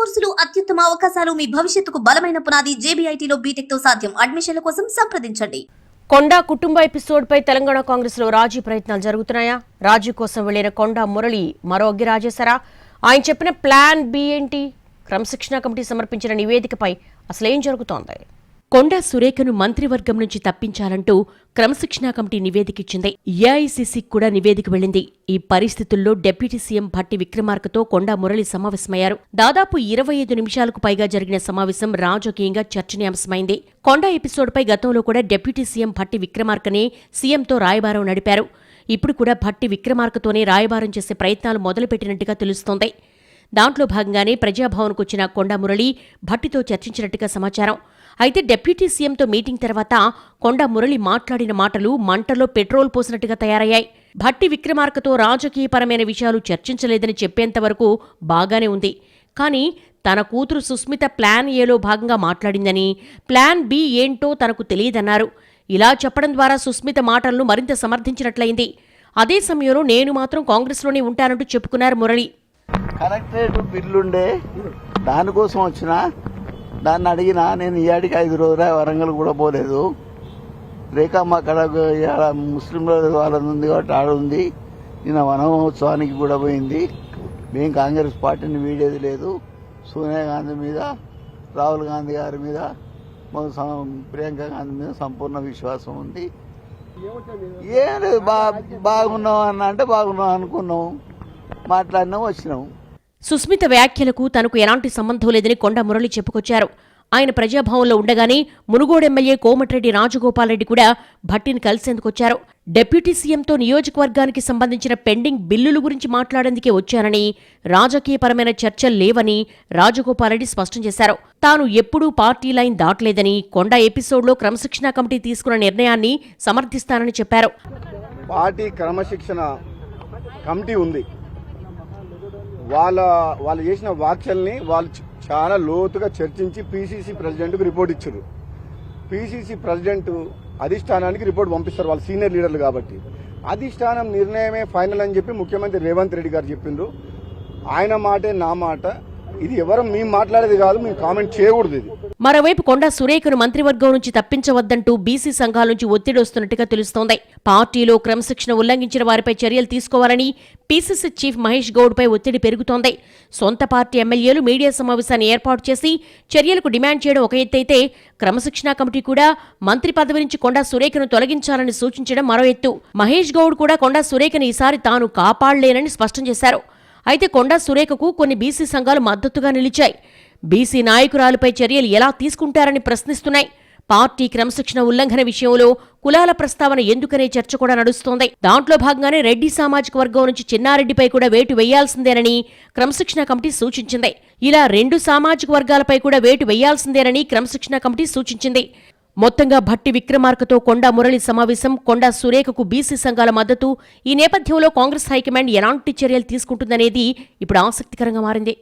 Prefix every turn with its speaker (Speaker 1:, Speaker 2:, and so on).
Speaker 1: కోర్సులు అత్యుత్తమ అవకాశాలు మీ భవిష్యత్తుకు బలమైన పునాది JBITలో బీటెక్ తో సాధ్యం. అడ్మిషన్ల కోసం సంప్రదించండి.
Speaker 2: కొండా కుటుంబ ఎపిసోడ్ పై తెలంగాణ కాంగ్రెస్ లో రాజీ ప్రయత్నాలు జరుగుతున్నాయా? రాజీ కోసం వెళ్లిన కొండా మురళి మరో అగ్గి రాజేశారా? ఆయన చెప్పిన ప్లాన్ బి ఏంటి? క్రమశిక్షణ కమిటీ సమర్పించిన నివేదికపై అసలేం జరుగుతోంది? కొండా సురేఖను మంత్రివర్గం నుంచి తప్పించాలంటూ క్రమశిక్షణ కమిటీ నివేదిక ఇచ్చింది. ఏఐసీసీకి కూడా నివేదిక వెళ్లింది. ఈ పరిస్థితుల్లో డిప్యూటీ సీఎం భట్టి విక్రమార్కతో కొండా మురళి సమావేశమయ్యారు. దాదాపు 25 నిమిషాలకు పైగా జరిగిన సమావేశం రాజకీయంగా చర్చనీయాంశమైంది. కొండా ఎపిసోడ్పై గతంలో కూడా డిప్యూటీ సీఎం భట్టి విక్రమార్కనే సీఎంతో రాయబారం నడిపారు. ఇప్పుడు కూడా భట్టి విక్రమార్కతోనే రాయబారం చేసే ప్రయత్నాలు మొదలుపెట్టినట్టుగా తెలుస్తోంది. దాంట్లో భాగంగానే ప్రజాభవన్కు వచ్చిన కొండా మురళి భట్టితో చర్చించినట్టుగా సమాచారం. అయితే డిప్యూటీ సీఎంతో మీటింగ్ తర్వాత కొండా మురళి మాట్లాడిన మాటలు మంటలో పెట్రోల్ పోసినట్టుగా తయారయ్యాయి. భట్టి విక్రమార్కతో రాజకీయపరమైన విషయాలు చర్చించలేదని చెప్పేంతవరకు బాగానే ఉంది. కానీ తన కూతురు సుస్మిత ప్లాన్ ఏలో భాగంగా మాట్లాడిందని, ప్లాన్ బి ఏంటో తనకు తెలియదన్నారు. ఇలా చెప్పడం ద్వారా సుస్మిత మాటలను మరింత సమర్థించినట్లయింది. అదే సమయంలో నేను మాత్రం కాంగ్రెస్లోనే ఉంటానంటూ చెప్పుకున్నారు మురళి.
Speaker 3: కలెక్టరేట్ బిల్లుండే దానికోసం వచ్చిన దాన్ని అడిగినా నేను ఈయాడికి 5 రోజులు వరంగల్ కూడా పోలేదు. రేఖమ్మ అక్కడ ముస్లింల వాళ్ళది ఉంది కాబట్టి ఆడుంది. నిన్న వనమహోత్సవానికి కూడా పోయింది. మేము కాంగ్రెస్ పార్టీని వీడేది లేదు. సోనియా గాంధీ మీద, రాహుల్ గాంధీ గారి మీద, ప్రియాంక గాంధీ మీద సంపూర్ణ విశ్వాసం ఉంది. ఏం లేదు, బాగున్నాం అన్న అంటే బాగున్నాం అనుకున్నాం, మాట్లాడినాం, వచ్చినాం.
Speaker 2: సుస్మిత వ్యాఖ్యలకు తనకు ఎలాంటి సంబంధం లేదని కొండా మురళి చెప్పుకొచ్చారు. ఆయన ప్రజాభవన్లో ఉండగానే మునుగోడు ఎమ్మెల్యే కోమటిరెడ్డి రాజగోపాల్రెడ్డి కూడా భట్టిని కలిసేందుకొచ్చారు. డిప్యూటీ సీఎంతో నియోజకవర్గానికి సంబంధించిన పెండింగ్ బిల్లుల గురించి మాట్లాడేందుకే వచ్చానని, రాజకీయపరమైన చర్చలు లేవని రాజగోపాల్రెడ్డి స్పష్టం చేశారు. తాను ఎప్పుడూ పార్టీ లైన్ దాటలేదని, కొండా ఎపిసోడ్లో క్రమశిక్షణ కమిటీ తీసుకున్న నిర్ణయాన్ని సమర్థిస్తానని చెప్పారు.
Speaker 4: పార్టీ క్రమశిక్షణ కమిటీ ఉంది. వాళ్ళు చేసిన వ్యాఖ్యల్ని వాళ్ళు చాలా లోతుగా చర్చించి PCC ప్రెసిడెంట్కు రిపోర్ట్ ఇచ్చారు. PCC ప్రెసిడెంట్ అధిష్టానానికి రిపోర్ట్ పంపిస్తారు, వాళ్ళు సీనియర్ లీడర్లు కాబట్టి. అధిష్టానం నిర్ణయమే ఫైనల్ అని చెప్పి ముఖ్యమంత్రి రేవంత్ రెడ్డి గారు చెప్పిండ్రు. ఆయన మాటే నా మాట. ఇది ఎవరు మేము మాట్లాడేది కాదు, మేము కామెంట్ చేయకూడదు. ఇది
Speaker 2: మరోవైపు కొండా సురేఖను మంత్రివర్గం నుంచి తప్పించవద్దంటూ బీసీ సంఘాల నుంచి ఒత్తిడి వస్తున్నట్టుగా తెలుస్తోంది. పార్టీలో క్రమశిక్షణ ఉల్లంఘించిన వారిపై చర్యలు తీసుకోవాలని PCC చీఫ్ మహేష్ గౌడ్పై ఒత్తిడి పెరుగుతోంది. సొంత పార్టీ ఎమ్మెల్యేలు మీడియా సమావేశాన్ని ఏర్పాటు చేసి చర్యలకు డిమాండ్ చేయడం ఒక ఎత్తైతే, క్రమశిక్షణ కమిటీ కూడా మంత్రి పదవి నుంచి కొండా సురేఖను తొలగించాలని సూచించడం మరో ఎత్తు. మహేష్ గౌడ్ కూడా కొండా సురేఖను ఈసారి తాను కాపాడలేనని స్పష్టం చేశారు. అయితే కొండా సురేఖకు కొన్ని బీసీ సంఘాలు మద్దతుగా నిలిచాయి. బీసీ నాయకురాలుపై చర్యలు ఎలా తీసుకుంటారని ప్రశ్నిస్తున్నాయి. పార్టీ క్రమశిక్షణ ఉల్లంఘన విషయంలో కులాల ప్రస్తావన ఎందుకనే చర్చ కూడా నడుస్తోంది. దాంట్లో భాగంగానే రెడ్డి సామాజిక వర్గం నుంచి చిన్నారెడ్డిపై కూడా వేటు వేయాల్సిందేనని క్రమశిక్షణ కమిటీ సూచించింది. ఇలా 2 సామాజిక వర్గాలపై కూడా వేటు వేయాల్సిందేనని క్రమశిక్షణ కమిటీ సూచించింది. మొత్తంగా భట్టి విక్రమార్కతో కొండా మురళి సమావేశం, కొండా సురేఖకు బీసీ సంఘాల మద్దతు. ఈ నేపథ్యంలో కాంగ్రెస్ హైకమాండ్ ఎలాంటి చర్యలు తీసుకుంటుందనేది ఇప్పుడు ఆసక్తికరంగా మారింది.